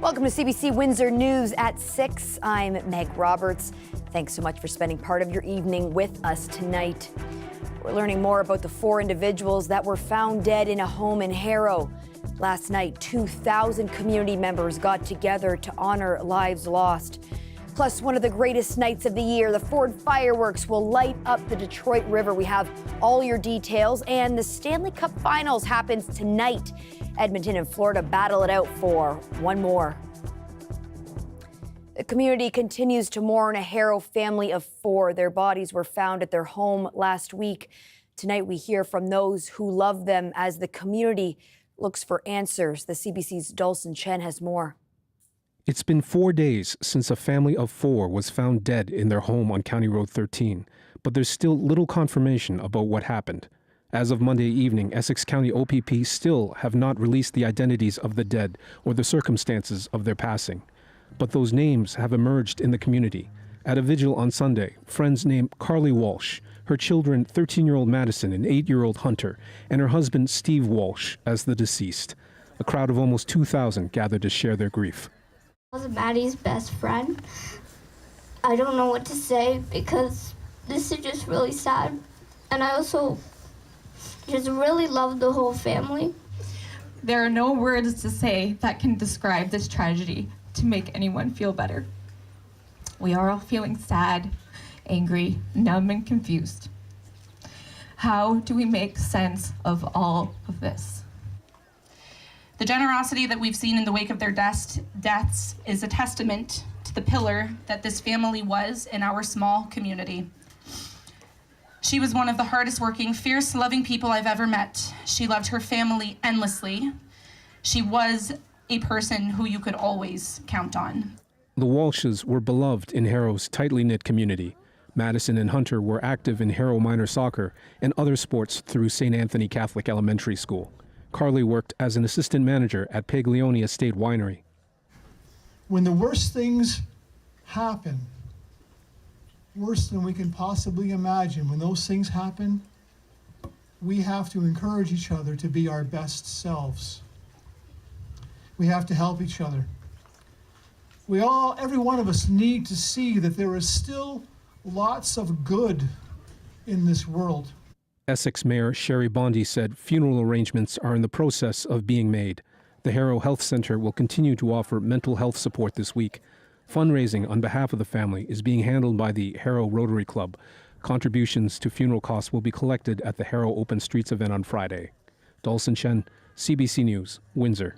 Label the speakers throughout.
Speaker 1: Welcome to CBC Windsor News at 6. I'm Meg Roberts. Thanks so much for spending part of your evening with us tonight. We're learning more about the 4 individuals that were found dead in a home in Harrow. Last night, 2,000 community members got together to honor lives lost. Plus, one of the greatest nights of the year, the Ford fireworks will light up the Detroit River. We have all your details, and the Stanley Cup Finals happens tonight. Edmonton and Florida battle it out for one more. The community continues to mourn a Harrow family of 4. Their bodies were found at their home last week. Tonight, we hear from those who love them as the community looks for answers. The CBC's Dulcin Chen has more.
Speaker 2: It's been 4 days since a family of 4 was found dead in their home on County Road 13, but there's still little confirmation about what happened. As of Monday evening, Essex County OPP still have not released the identities of the dead or the circumstances of their passing. But those names have emerged in the community. At a vigil on Sunday, friends named Carly Walsh, her children 13-year-old Madison and 8-year-old Hunter, and her husband Steve Walsh as the deceased. A crowd of almost 2,000 gathered to share their grief.
Speaker 3: I was Maddie's best friend. I don't know what to say because this is just really sad. And I also just really love the whole family.
Speaker 4: There are no words to say that can describe this tragedy to make anyone feel better. We are all feeling sad, angry, numb, and confused. How do we make sense of all of this?
Speaker 5: The generosity that we've seen in the wake of their deaths is a testament to the pillar that this family was in our small community. She was one of the hardest working, fierce, loving people I've ever met. She loved her family endlessly. She was a person who you could always count on.
Speaker 2: The Walshes were beloved in Harrow's tightly knit community. Madison and Hunter were active in Harrow minor soccer and other sports through St. Anthony Catholic Elementary School. Carly worked as an assistant manager at Paglioni Estate Winery.
Speaker 6: When the worst things happen, worse than we can possibly imagine, when those things happen, we have to encourage each other to be our best selves. We have to help each other. Every one of us need to see that there is still lots of good in this world.
Speaker 2: Essex Mayor Sherry Bondi said funeral arrangements are in the process of being made. The Harrow Health Center will continue to offer mental health support this week. Fundraising on behalf of the family is being handled by the Harrow Rotary Club. Contributions to funeral costs will be collected at the Harrow Open Streets event on Friday. Dulcin Chen, CBC News, Windsor.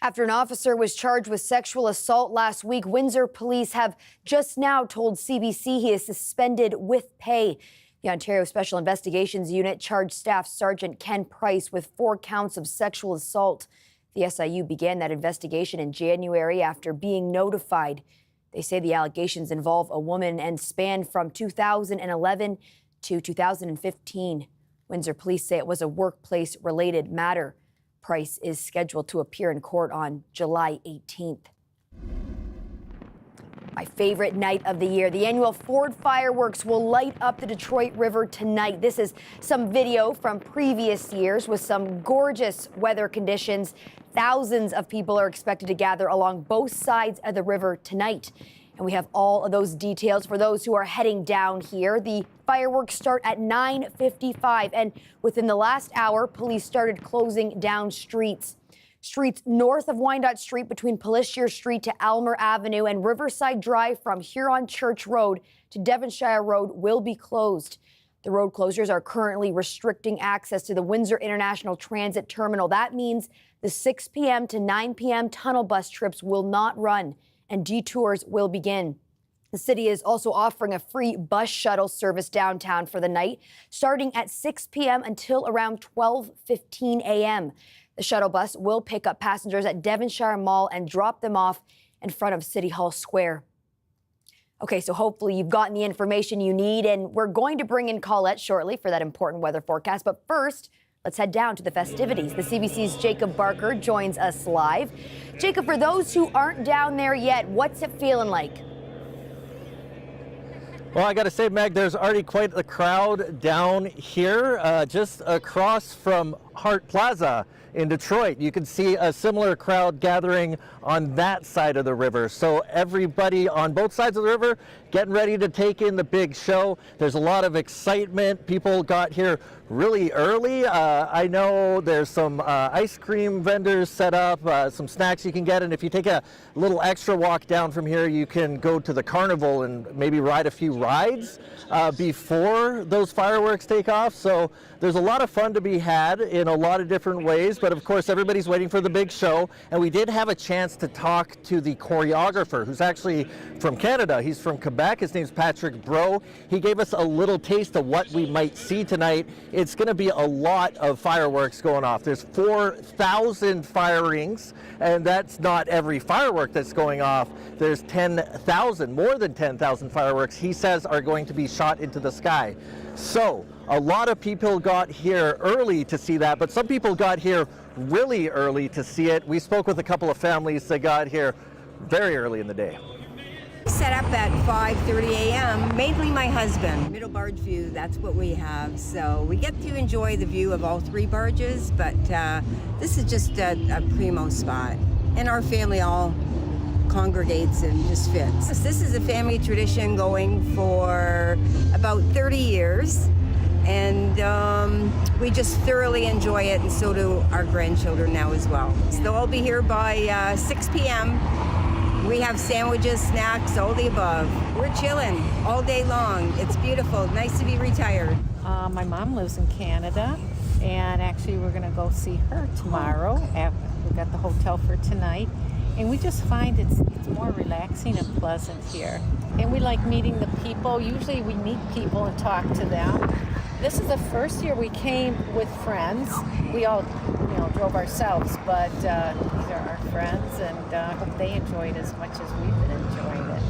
Speaker 1: After an officer was charged with sexual assault last week, Windsor police have just now told CBC he is suspended with pay. The Ontario Special Investigations Unit charged Staff Sergeant Ken Price with 4 counts of sexual assault. The SIU began that investigation in January after being notified. They say the allegations involve a woman and span from 2011 to 2015. Windsor police say it was a workplace-related matter. Price is scheduled to appear in court on July 18th. My favorite night of the year, the annual Ford fireworks will light up the Detroit River tonight. This is some video from previous years with some gorgeous weather conditions. Thousands of people are expected to gather along both sides of the river tonight. And we have all of those details for those who are heading down here. The fireworks start at 9:55, and within the last hour, police started closing down streets. Streets north of Wyandotte Street between Pallissier Street to Almer Avenue and Riverside Drive from Huron Church Road to Devonshire Road will be closed. The road closures are currently restricting access to the Windsor International Transit Terminal. That means the 6 p.m. to 9 p.m. tunnel bus trips will not run, and detours will begin. The city is also offering a free bus shuttle service downtown for the night, starting at 6 p.m. until around 12:15 a.m. The shuttle bus will pick up passengers at Devonshire Mall and drop them off in front of City Hall Square. Okay, so hopefully you've gotten the information you need, and we're going to bring in Colette shortly for that important weather forecast. But first, let's head down to the festivities. The CBC's Jacob Barker joins us live. Jacob, for those who aren't down there yet, what's it feeling like?
Speaker 7: Well, I got to say, Meg, there's already quite a crowd down here just across from Hart Plaza in Detroit. You can see a similar crowd gathering on that side of the river. So everybody on both sides of the river getting ready to take in the big show. There's a lot of excitement. People got here really early. I know there's some ice cream vendors set up, some snacks you can get, and if you take a little extra walk down from here, you can go to the carnival and maybe ride a few rides before those fireworks take off. So there's a lot of fun to be had in a lot of different ways, but of course everybody's waiting for the big show, and we did have a chance to talk to the choreographer, who's actually from Canada. He's from Quebec. His name's Patrick Bro. He gave us a little taste of what we might see tonight. It's going to be a lot of fireworks going off. There's 4,000 firings, and that's not every firework that's going off. There's 10,000, more than 10,000 fireworks, he says, are going to be shot into the sky. So a lot of people got here early to see that, but some people got here really early to see it. We spoke with a couple of families that got here very early in the day.
Speaker 8: Set up at 5:30 a.m. Mainly my husband. Middle barge view, that's what we have. So we get to enjoy the view of all three barges, but this is just a primo spot. And our family all congregates and just fits. This is a family tradition going for about 30 years. And we just thoroughly enjoy it, and so do our grandchildren now as well. So they'll all be here by 6 p.m. We have sandwiches, snacks, all the above. We're chilling all day long. It's beautiful. Nice to be retired.
Speaker 9: My mom lives in Canada, and actually we're going to go see her tomorrow. We got the hotel for tonight, and we just find it's more relaxing and pleasant here. And we like meeting the people. Usually we meet people and talk to them. This is the first year we came with friends. We all, drove ourselves, but these are our friends, and I hope they enjoy it as much as we've been enjoying it.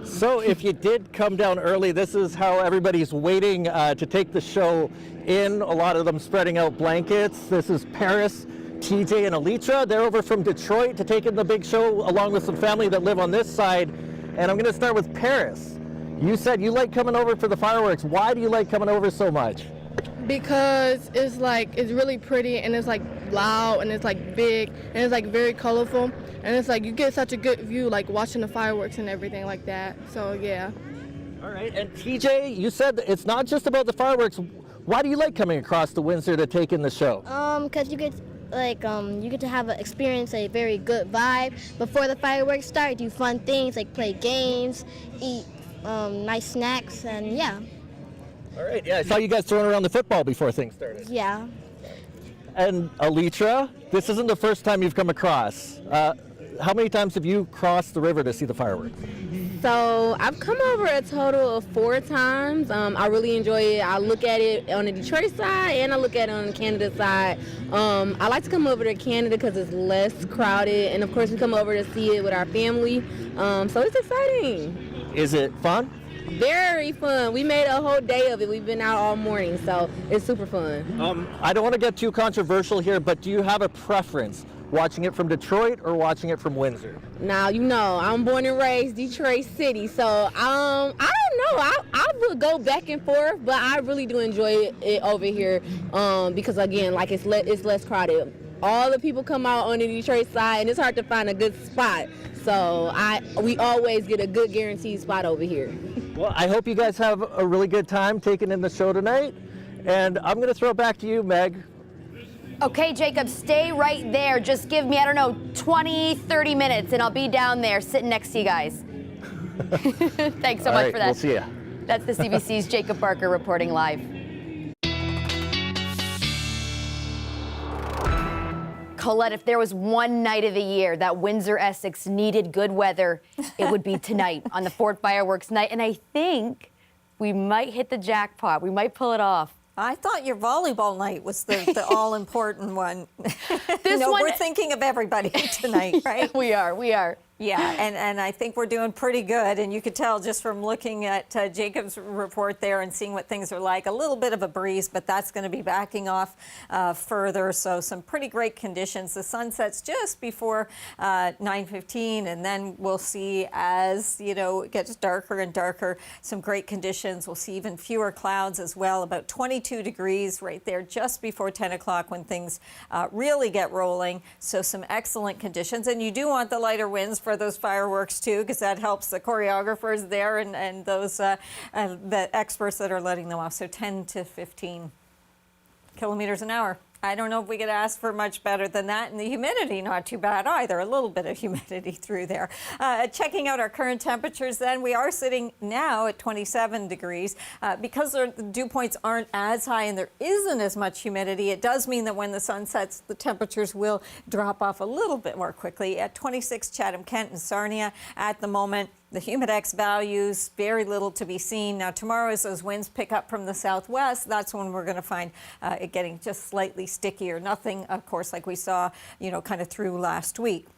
Speaker 7: So if you did come down early, this is how everybody's waiting to take the show in. A lot of them spreading out blankets. This is Paris, TJ, and Alitra. They're over from Detroit to take in the big show, along with some family that live on this side. And I'm going to start with Paris. You said you like coming over for the fireworks. Why do you like coming over so much?
Speaker 10: Because it's really pretty, and it's like loud, and it's like big, and it's like very colorful, and it's like you get such a good view like watching the fireworks and everything like that. So yeah.
Speaker 7: All right, and TJ, you said it's not just about the fireworks. Why do you like coming across to Windsor to take in the show?
Speaker 11: Because you get you get to have experience a very good vibe before the fireworks start. Do fun things like play games, eat nice snacks, and yeah.
Speaker 7: All right, yeah, I saw you guys throwing around the football before things started.
Speaker 11: Yeah.
Speaker 7: And Alitra, this isn't the first time you've come across. How many times have you crossed the river to see the fireworks?
Speaker 12: So I've come over a total of 4 times. I really enjoy it. I look at it on the Detroit side, and I look at it on the Canada side. I like to come over to Canada because it's less crowded, and of course we come over to see it with our family. So it's exciting.
Speaker 7: Is it fun?
Speaker 12: Very fun. We made a whole day of it. We've been out all morning, so it's super fun.
Speaker 7: I don't want to get too controversial here, but do you have a preference, watching it from Detroit or watching it from Windsor?
Speaker 12: Now, I'm born and raised Detroit City, so I don't know. I will go back and forth, but I really do enjoy it over here because, again, like it's less crowded. All the people come out on the Detroit side, and it's hard to find a good spot. So we always get a good guaranteed spot over here.
Speaker 7: Well, I hope you guys have a really good time taking in the show tonight. And I'm going to throw it back to you, Meg.
Speaker 1: Okay, Jacob, stay right there. Just give me, 20, 30 minutes, and I'll be down there sitting next to you guys. Thanks so much for that.
Speaker 7: We'll see you.
Speaker 1: That's the CBC's Jacob Barker reporting live. Colette, if there was one night of the year that Windsor, Essex needed good weather, it would be tonight on the Fort Fireworks night. And I think we might hit the jackpot. We might pull it off.
Speaker 13: I thought your volleyball night was the all-important one.
Speaker 1: We're
Speaker 13: thinking of everybody tonight, right?
Speaker 1: We are.
Speaker 13: Yeah, and I think we're doing pretty good. And you could tell just from looking at Jacob's report there and seeing what things are like. A little bit of a breeze, but that's going to be backing off further. So some pretty great conditions. The sun sets just before 9:15, and then we'll see as, you know, it gets darker and darker, some great conditions. We'll see even fewer clouds as well, about 22 degrees right there just before 10 o'clock when things really get rolling. So some excellent conditions. And you do want the lighter winds for those fireworks too, because that helps the choreographers there and those the experts that are letting them off. So 10 to 15 kilometers an hour. I don't know if we could ask for much better than that. And the humidity, not too bad either. A little bit of humidity through there. Checking out our current temperatures then, we are sitting now at 27 degrees. Because the dew points aren't as high and there isn't as much humidity, it does mean that when the sun sets, the temperatures will drop off a little bit more quickly. At 26 Chatham, Kent, and Sarnia at the moment. The humidex values, very little to be seen. Now, tomorrow, as those winds pick up from the southwest, that's when we're going to find it getting just slightly stickier. Nothing, of course, like we saw, you know, kind of through last week.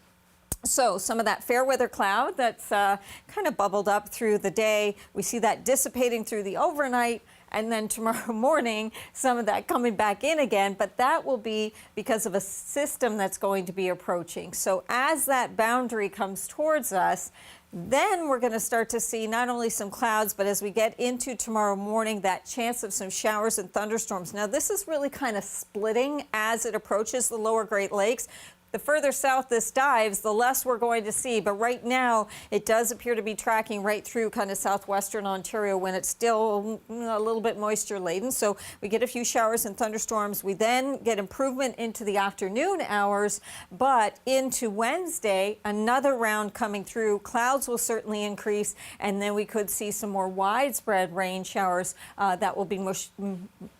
Speaker 13: So some of that fair weather cloud that's kind of bubbled up through the day, we see that dissipating through the overnight. And then tomorrow morning, some of that coming back in again, but that will be because of a system that's going to be approaching. So as that boundary comes towards us, then we're going to start to see not only some clouds, but as we get into tomorrow morning, that chance of some showers and thunderstorms. Now, this is really kind of splitting as it approaches the lower Great Lakes. The further south this dives, the less we're going to see. But right now, it does appear to be tracking right through kind of southwestern Ontario when it's still a little bit moisture laden. So we get a few showers and thunderstorms. We then get improvement into the afternoon hours. But into Wednesday, another round coming through. Clouds will certainly increase. And then we could see some more widespread rain showers that will be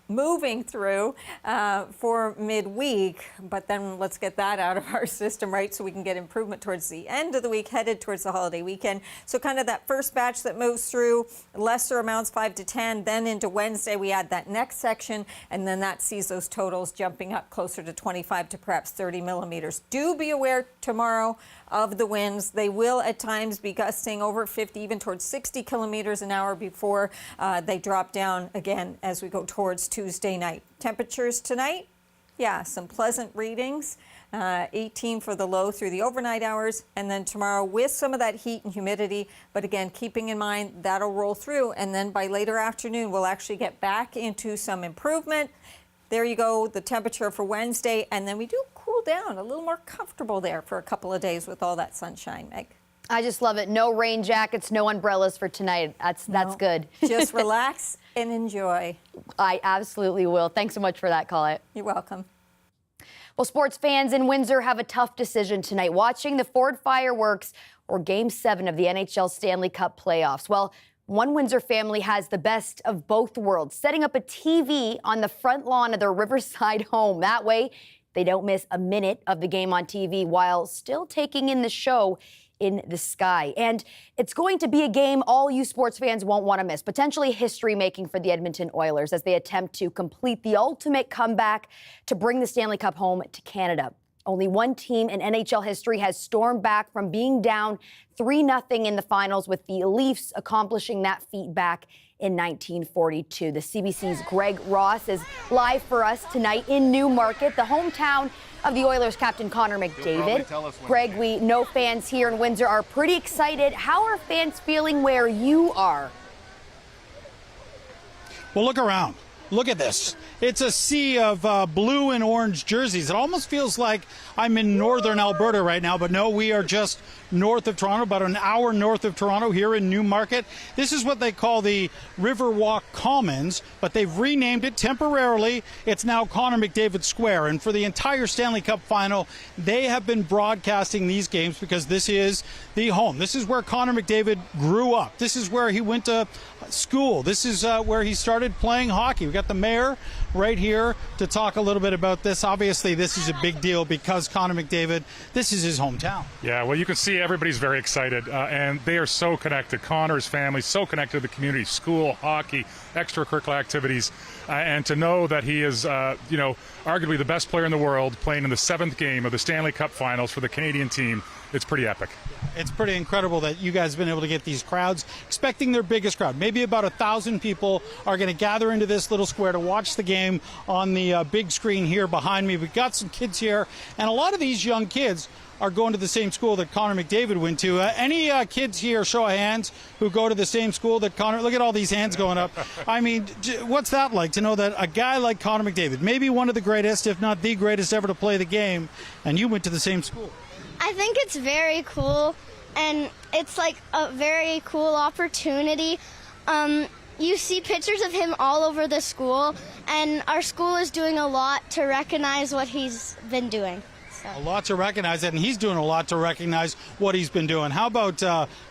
Speaker 13: moving through for midweek, but then let's get that out of our system, right, so we can get improvement towards the end of the week, headed towards the holiday weekend. So kind of that first batch that moves through, lesser amounts, 5 to 10, then into Wednesday we add that next section, and then that sees those totals jumping up closer to 25 to perhaps 30 millimeters. Do be aware tomorrow of the winds. They will at times be gusting over 50, even towards 60 kilometers an hour before they drop down again as we go towards Tuesday night. Temperatures tonight, yeah, some pleasant readings. 18 for the low through the overnight hours, and then tomorrow with some of that heat and humidity, but again, keeping in mind that'll roll through, and then by later afternoon, we'll actually get back into some improvement. There you go, the temperature for Wednesday, and then we do cool down, a little more comfortable there for a couple of days with all that sunshine, Meg.
Speaker 1: I just love it. No rain jackets, no umbrellas for tonight. That's good.
Speaker 13: Just relax and enjoy.
Speaker 1: I absolutely will. Thanks so much for that, Colette.
Speaker 13: You're welcome.
Speaker 1: Well, sports fans in Windsor have a tough decision tonight, watching the Ford fireworks or Game 7 of the NHL Stanley Cup playoffs. Well, one Windsor family has the best of both worlds, setting up a TV on the front lawn of their Riverside home. That way, they don't miss a minute of the game on TV while still taking in the show in the sky. And it's going to be a game all you sports fans won't want to miss, potentially history-making for the Edmonton Oilers as they attempt to complete the ultimate comeback to bring the Stanley Cup home to Canada. Only one team in NHL history has stormed back from being down 3-0 in the finals, with the Leafs accomplishing that feat back in 1942. The CBC's Greg Ross is live for us tonight in Newmarket, the hometown of the Oilers captain Connor McDavid. Greg, we know fans here in Windsor are pretty excited. How are fans feeling where you are?
Speaker 14: Well, look around. Look at this. It's a sea of blue and orange jerseys. It almost feels like I'm in northern Alberta right now, but no, we are just north of Toronto, about an hour north of Toronto here in Newmarket. This is what they call the Riverwalk Commons, but they've renamed it temporarily. It's now Connor McDavid Square, and for the entire Stanley Cup final, they have been broadcasting these games because this is the home. This is where Connor McDavid grew up. This is where he went to school. This is where he started playing hockey. We got the mayor right here to talk a little bit about this. Obviously, this is a big deal because Connor McDavid, this is his hometown.
Speaker 15: Yeah, well, you can see everybody's very excited, and they are so connected. Connor's family, so connected to the community, school, hockey, extracurricular activities, and to know that he is, arguably the best player in the world, playing in the 7th game of the Stanley Cup Finals for the Canadian team, it's pretty epic.
Speaker 14: It's pretty incredible that you guys have been able to get these crowds, expecting their biggest crowd. Maybe about 1,000 people are going to gather into this little square to watch the game on the big screen here behind me. We've got some kids here, and a lot of these young kids are going to the same school that Connor McDavid went to. Any kids here, show of hands, who go to the same school that Connor? Look at all these hands going up. I mean, what's that like to know that a guy like Connor McDavid, maybe one of the greatest, if not the greatest ever to play the game, and you went to the same school?
Speaker 11: I think it's very cool, and it's like a very cool opportunity. You see pictures of him all over the school, and our school is doing a lot to recognize what he's been doing.
Speaker 14: A lot to recognize it, and he's doing a lot to recognize what he's been doing. How about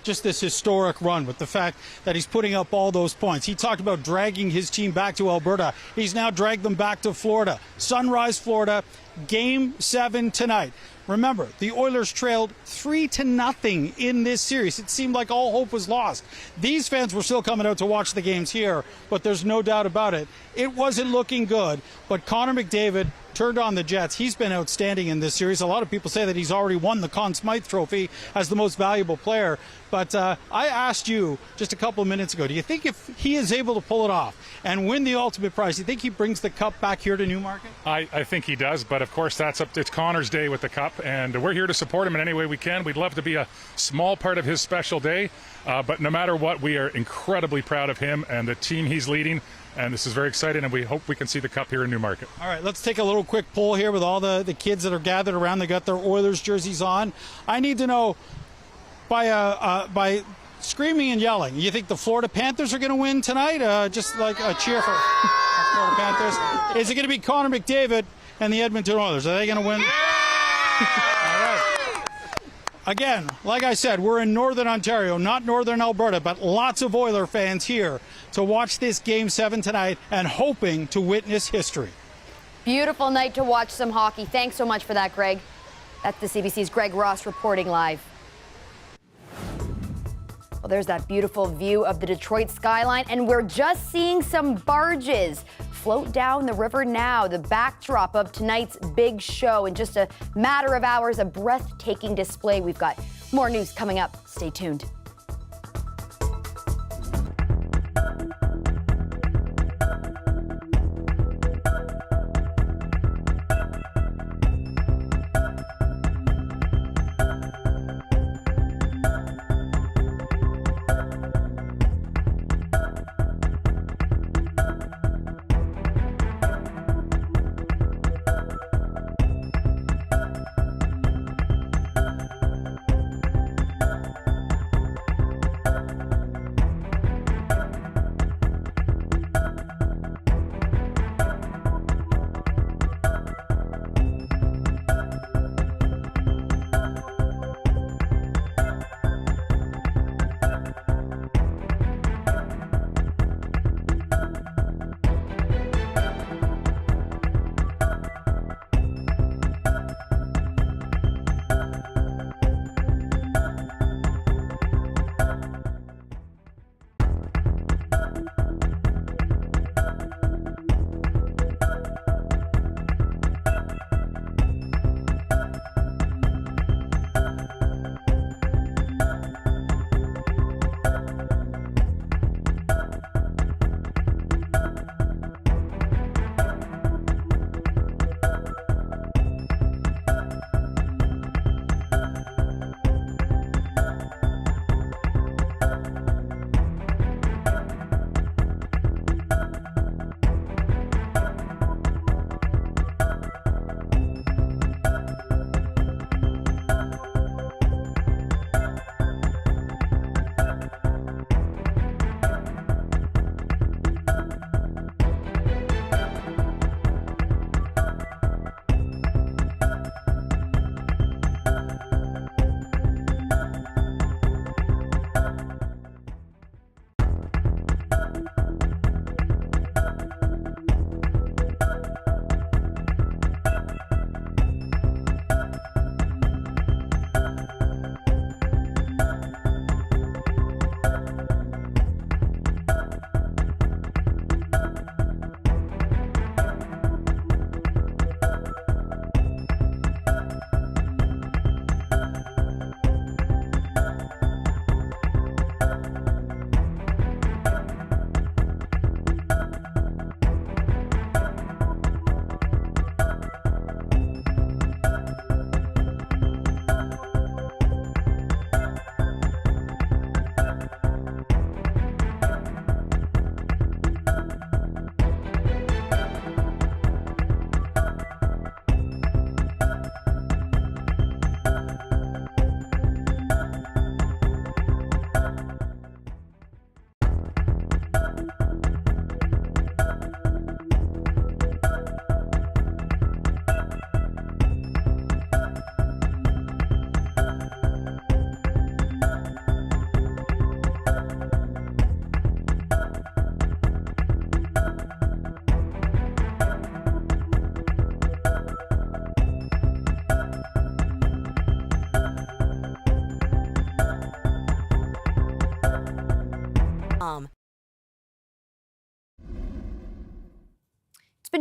Speaker 14: just this historic run with the fact that he's putting up all those points? He talked about dragging his team back to Alberta. He's now dragged them back to Florida. Sunrise, Florida, Game 7 tonight. Remember, the Oilers trailed 3-0 in this series. It seemed like all hope was lost. These fans were still coming out to watch the games here, but there's no doubt about it. It wasn't looking good, but Connor McDavid turned on the Jets. He's been outstanding in this series. A lot of people say that he's already won the Conn Smythe Trophy as the most valuable player. But I asked you just a couple of minutes ago, do you think if he is able to pull it off and win the ultimate prize, do you think he brings the cup back here to Newmarket?
Speaker 15: I think he does, but of course it's Connor's day with the cup, and we're here to support him in any way we can. We'd love to be a small part of his special day, but no matter what, we are incredibly proud of him and the team he's leading. And this is very exciting, and we hope we can see the cup here in Newmarket.
Speaker 14: All right, let's take a little quick poll here with all the kids that are gathered around. They got their Oilers jerseys on. I need to know, by screaming and yelling, you think the Florida Panthers are going to win tonight? Just like a cheer for Florida Panthers. Is it going to be Connor McDavid and the Edmonton Oilers? Are they going to win? All right. Again, like I said, we're in Northern Ontario, not Northern Alberta, but lots of Oiler fans here to watch this Game 7 tonight and hoping to witness history.
Speaker 1: Beautiful night to watch some hockey. Thanks so much for that, Greg. That's the CBC's Greg Ross reporting live. Well, there's that beautiful view of the Detroit skyline, and we're just seeing some barges float down the river now, the backdrop of tonight's big show. In just a matter of hours, a breathtaking display. We've got more news coming up. Stay tuned.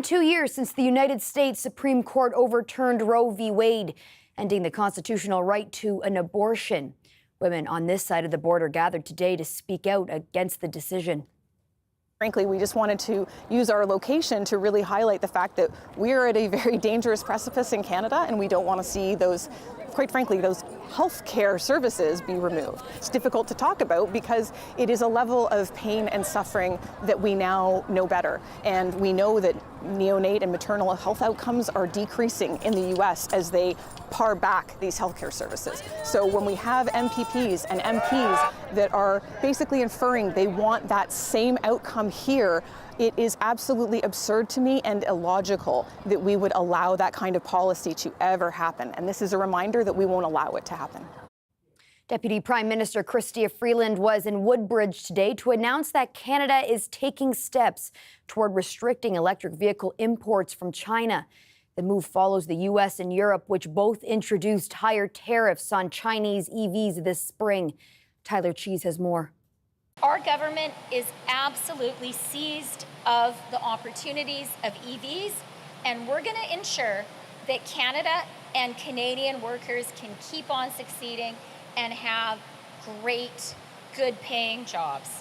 Speaker 1: been 2 years since the United States Supreme Court overturned Roe v. Wade, ending the constitutional right to an abortion. Women on this side of the border gathered today to speak out against the decision.
Speaker 16: Frankly, we just wanted to use our location to really highlight the fact that we're at a very dangerous precipice in Canada, and we don't want to see those, quite frankly, those health care services be removed. It's difficult to talk about because it is a level of pain and suffering that we now know better. And we know that neonate and maternal health outcomes are decreasing in the U.S. as they par back these healthcare services. So when we have MPPs and MPs that are basically inferring they want that same outcome here, it is absolutely absurd to me and illogical that we would allow that kind of policy to ever happen. And this is a reminder that we won't allow it to happen.
Speaker 1: Deputy Prime Minister Chrystia Freeland was in Woodbridge today to announce that Canada is taking steps toward restricting electric vehicle imports from China. The move follows the U.S. and Europe, which both introduced higher tariffs on Chinese EVs this spring. Tyler Cheese has more.
Speaker 17: Our government is absolutely seized of the opportunities of EVs, and we're going to ensure that Canada and Canadian workers can keep on succeeding and have great, good-paying jobs.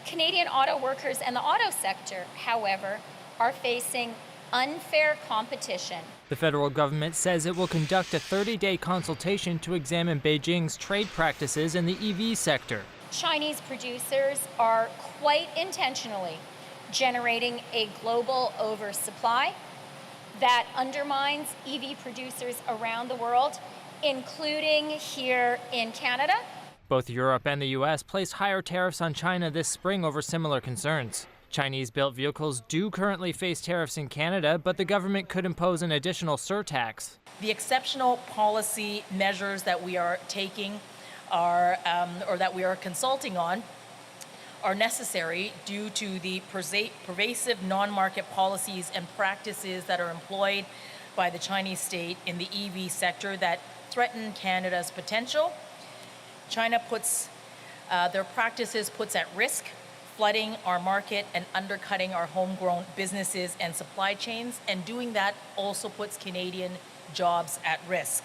Speaker 17: Canadian auto workers and the auto sector, however, are facing unfair competition.
Speaker 18: The federal government says it will conduct a 30-day consultation to examine Beijing's trade practices in the EV sector.
Speaker 17: Chinese producers are quite intentionally generating a global oversupply that undermines EV producers around the world, including here in Canada.
Speaker 18: Both Europe and the U.S. placed higher tariffs on China this spring over similar concerns. Chinese-built vehicles do currently face tariffs in Canada, but the government could impose an additional surtax.
Speaker 19: The exceptional policy measures that we are taking are, or that we are consulting on, are necessary due to the pervasive non-market policies and practices that are employed by the Chinese state in the EV sector that threaten Canada's potential. China puts their practices puts at risk flooding our market and undercutting our homegrown businesses and supply chains, and doing that also puts Canadian jobs at risk.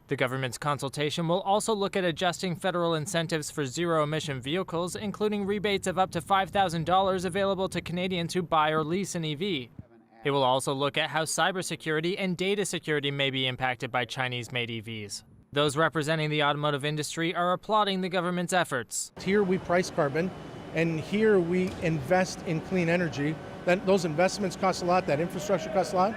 Speaker 18: The government's consultation will also look at adjusting federal incentives for zero-emission vehicles, including rebates of up to $5,000 available to Canadians who buy or lease an EV. It will also look at how cybersecurity and data security may be impacted by Chinese-made EVs. Those representing the automotive industry are applauding the government's efforts.
Speaker 20: Here we price carbon, and here we invest in clean energy. Those investments cost a lot, that infrastructure costs a lot.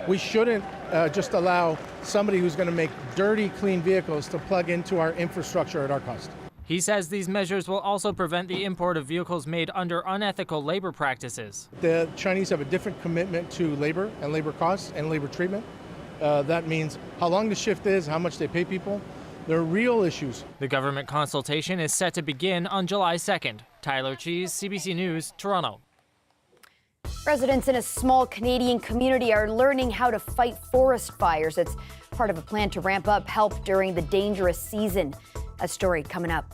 Speaker 20: We shouldn't just allow somebody who's going to make dirty, clean vehicles to plug into our infrastructure at our cost.
Speaker 18: He says these measures will also prevent the import of vehicles made under unethical labor practices.
Speaker 20: The Chinese have a different commitment to labor and labor costs and labor treatment. That means how long the shift is, how much they pay people. They're real issues.
Speaker 18: The government consultation is set to begin on July 2nd. Tyler Cheese, CBC News, Toronto.
Speaker 1: Residents in a small Canadian community are learning how to fight forest fires. It's part of a plan to ramp up help during the dangerous season. A story coming up.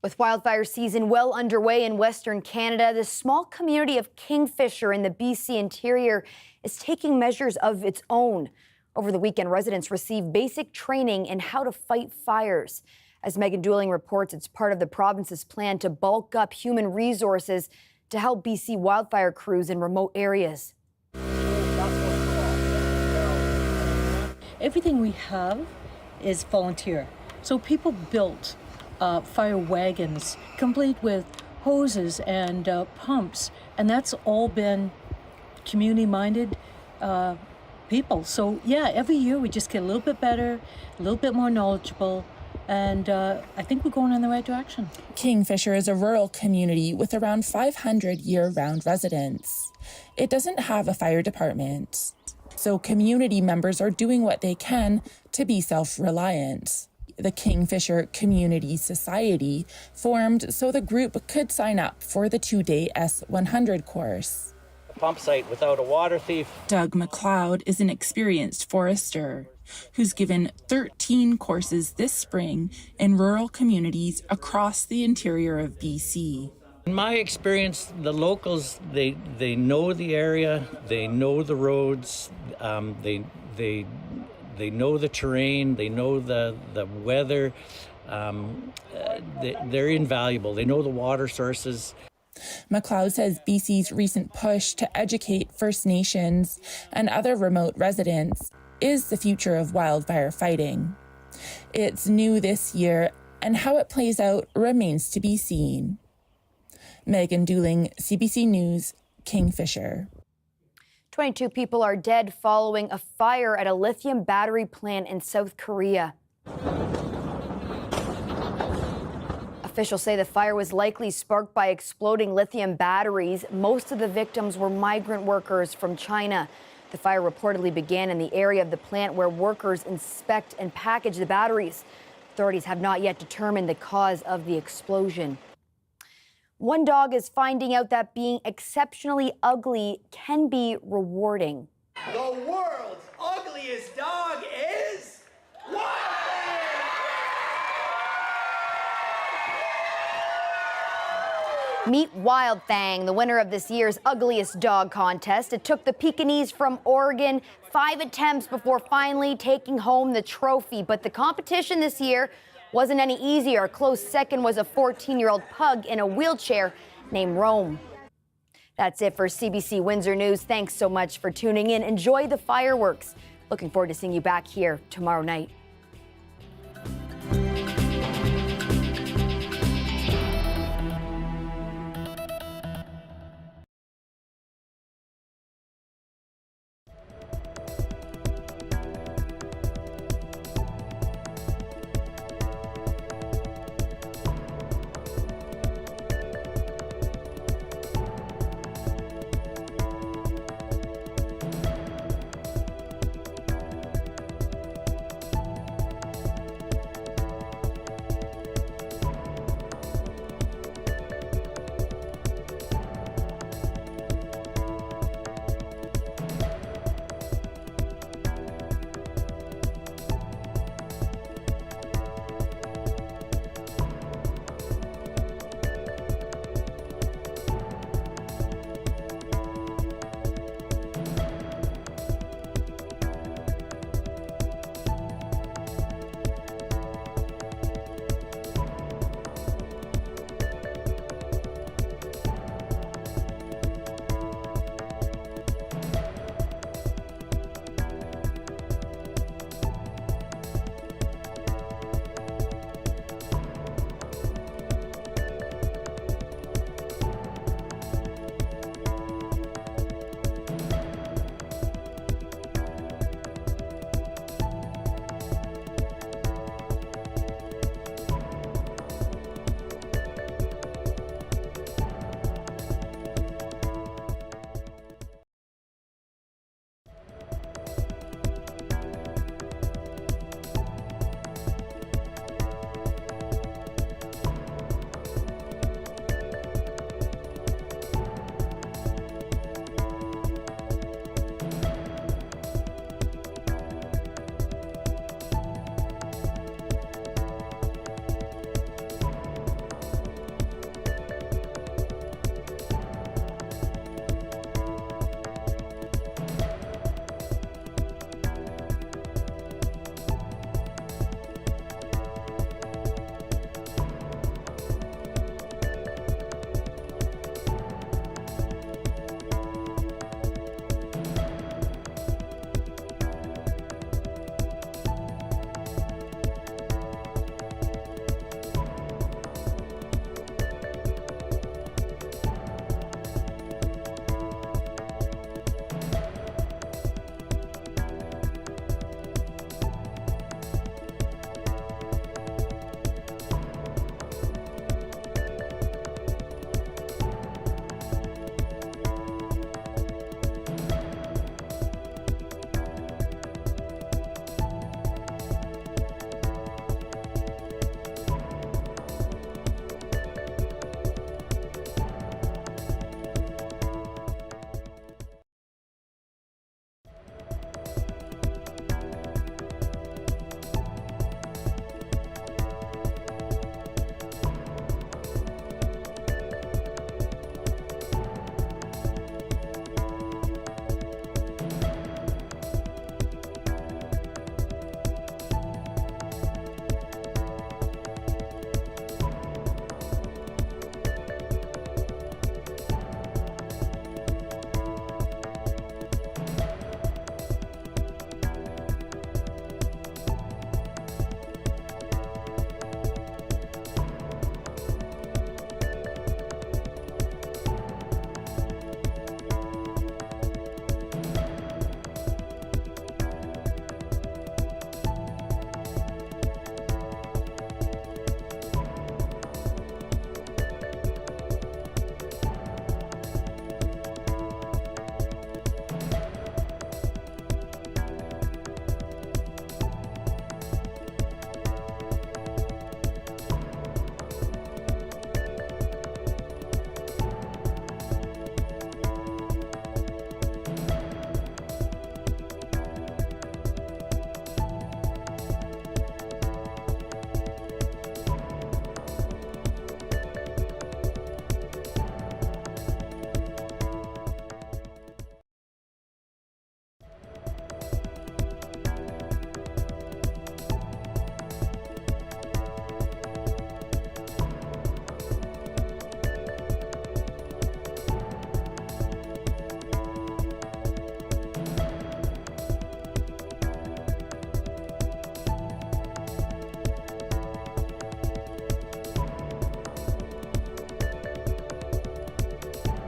Speaker 1: With wildfire season well underway in Western Canada, the small community of Kingfisher in the BC interior is taking measures of its own. Over the weekend, residents received basic training in how to fight fires. As Megan Dooling reports, it's part of the province's plan to bulk up human resources to help BC wildfire crews in remote areas.
Speaker 21: Everything we have is volunteer. So people built fire wagons complete with hoses and pumps, and that's all been community-minded people. So yeah, every year we just get a little bit better, a little bit more knowledgeable, and I think we're going in the right direction.
Speaker 22: Kingfisher is a rural community with around 500 year-round residents. It doesn't have a fire department, so community members are doing what they can to be self-reliant. The Kingfisher Community Society formed so the group could sign up for the 2-day S100 course.
Speaker 7: A pump site without a water thief.
Speaker 22: Doug McLeod is an experienced forester who's given 13 courses this spring in rural communities across the interior of BC.
Speaker 7: In my experience, the locals, they know the area, they know the roads, they know the terrain, they know the weather. They're invaluable. They know the water sources.
Speaker 22: McLeod says BC's recent push to educate First Nations and other remote residents is the future of wildfire fighting. It's new this year, and how it plays out remains to be seen. Megan Dooling, CBC News, Kingfisher.
Speaker 1: 22 people are dead following a fire at a lithium battery plant in South Korea. Officials say the fire was likely sparked by exploding lithium batteries. Most of the victims were migrant workers from China. The fire reportedly began in the area of the plant where workers inspect and package the batteries. Authorities have not yet determined the cause of the explosion. One dog is finding out that being exceptionally ugly can be rewarding.
Speaker 23: The world's ugliest dog is Wildfire!
Speaker 1: Meet Wildfang, the winner of this year's Ugliest Dog contest. It took the Pekingese from Oregon 5 attempts before finally taking home the trophy. But the competition this year wasn't any easier. A close second was a 14-year-old pug in a wheelchair named Rome. That's it for CBC Windsor News. Thanks so much for tuning in. Enjoy the fireworks. Looking forward to seeing you back here tomorrow night.